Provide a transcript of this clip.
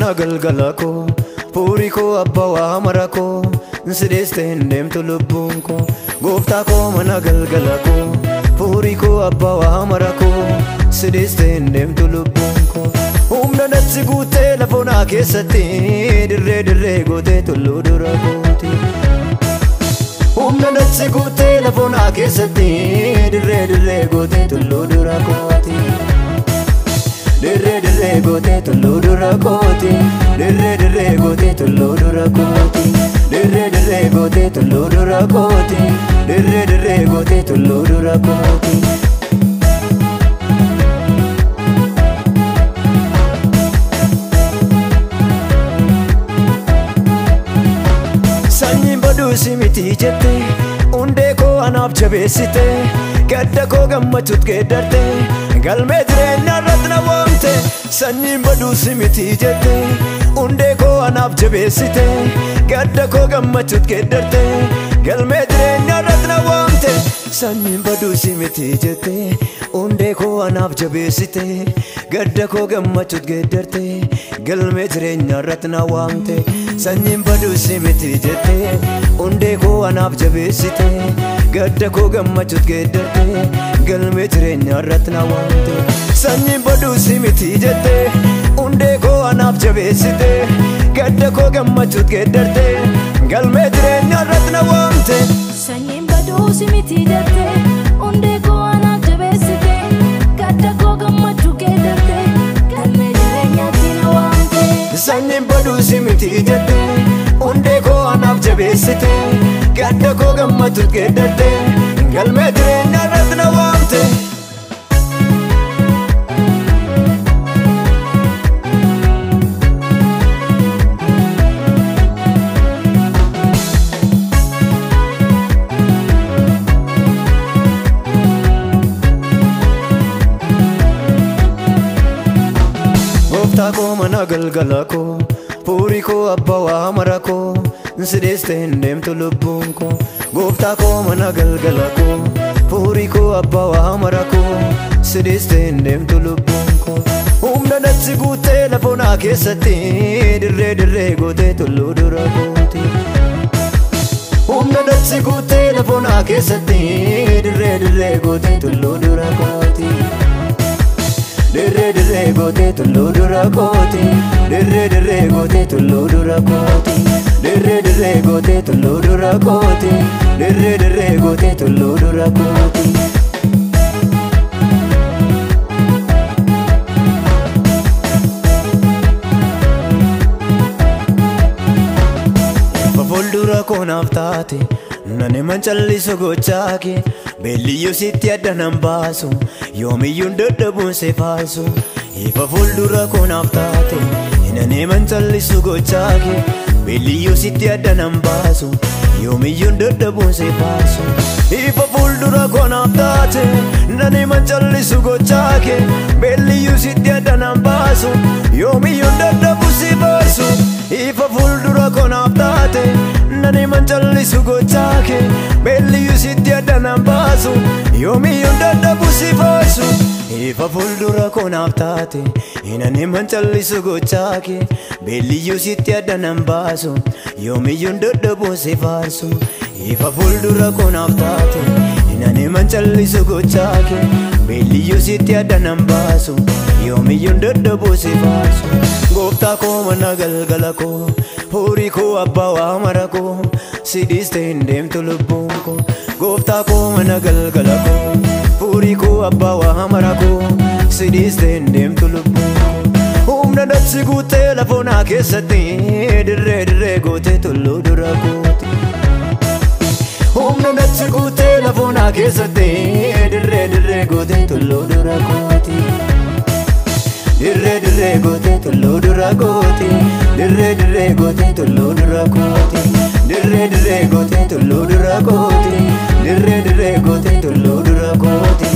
mana galgalako Puriko abba wa marako Sideste hindemtu lubbunko Gofta ko mana galgalako Puriko abba wa marako Sideste hindemtu lubbunko Humna natsi gute lafona keessatti Dirre dirre gote tullu dura gooti Humna natsi gute lafona keessatti Dirre dirre gote tullu dura gooti Dirre dirre gote tullu dura gooti Dirre dirre gote tullu dura gooti Dirre dirre gote tullu dura gooti Dirre dirre gote tullu dura gooti Sanyiin baduu simiti jette Hundee koo anaaf jabeessite Gadda koo gammachuut geeddarte Galmee jireenya irratti na waamte Sanyiin baduu simiti jette Hundee koo anaaf jabeessite Gadda koo gammachuut geeddarte Galmee jireenya irratti na waamte Sanyiin baduu simiti jette Hundee koo anaaf jabeessite Gadda koo gammachuut geeddarte Galmee jireenya irratti na waamte Sanyiin baduu simiti jette Hundee koo anaaf jabeessite Gadda koo gammachuut geeddarte Galmee jireenya irratti na waamte Sanyiin baduu simiti jette Hundee koo anaaf jabeessite Gadda koo gammachuut geeddarte Galmee jireenya irratti na waamte Sanyiin baduu simiti jette Hundee koo anaaf jabeessite Gadda koo gammachuut geeddarte Galmee jireenyaatti na waamte Sanyiin baduu simiti jette Hundee koo anaaf jabeessite Gadda koo gammachuut geeddarte Galmee jireenya irratti na waamte Gofta ko mana galgalako Puriko abba wa marako Sideste hindemtu lubbunko Gofta ko mana galgalako Puriko abba wa marako Sideste hindemtu lubbunko Humna natsi gute lafona keessatti Dirre dirre gote tullu dura gooti Humna natsi gute lafona keessatti Dirre dirre gote tullu dura gooti Dirre dirre gote tullu dura gooti Dirre dirre gote tullu dura gooti Dirre dirre gote tullu dura gooti Dirre dirre gote tullu dura gooti Fuuldura koo naaf taate Nani manchallisu gochaake Beelliyyuu sitti adda nan baasu Yoomiyyuun dadhabuun se faasu Ifa fuuldura koo naaf taate Nani manchallisu gochaake Beelliyyuu sitti adda nan baasu Yoomiyyuun dadhabuun se faasu Ifa fuuldura koo naaf taate Nani manchallisu gochaake Beelliyyuu sitti adda nan baasu Yoomiyyuun dadhabuun se faasu Ifa fuuldura koo naaf taate Nani manchallisu gochaake Beelliyyuu sitti adda nan baasu Yoomiyyuun dadhabuun se faasu Ifa fuuldura koo naaf taate Nani manchallisu gochaake Beelliyyuu sitti adda nan baasu Yoomiyyuun dadhabuun se faasu Ifa fuuldura koo naaf taate Nani manchallisu gochaake Beelliyyuu sitti adda nan baasu Yoomiyyuun dadhabuun se faasu Gofta koo mana galgalako Puriko abba wa marako Sidiste hindemtu lubbunko Gofta koo mana galgalako Puriko abba wa marako Sidiste hindemtu lubbunko Humna natsi gute lafona keessatti Dirre dirre gote tullu dura gooti Humna natsi gute lafona keessatti Dirre dirre gote tullu dura gooti Dirre dirre gote tullu dura gooti Dirre dirre gote tullu dura gooti Dirre dirre gote tullu dura gooti Dirre dirre gote tullu dura gooti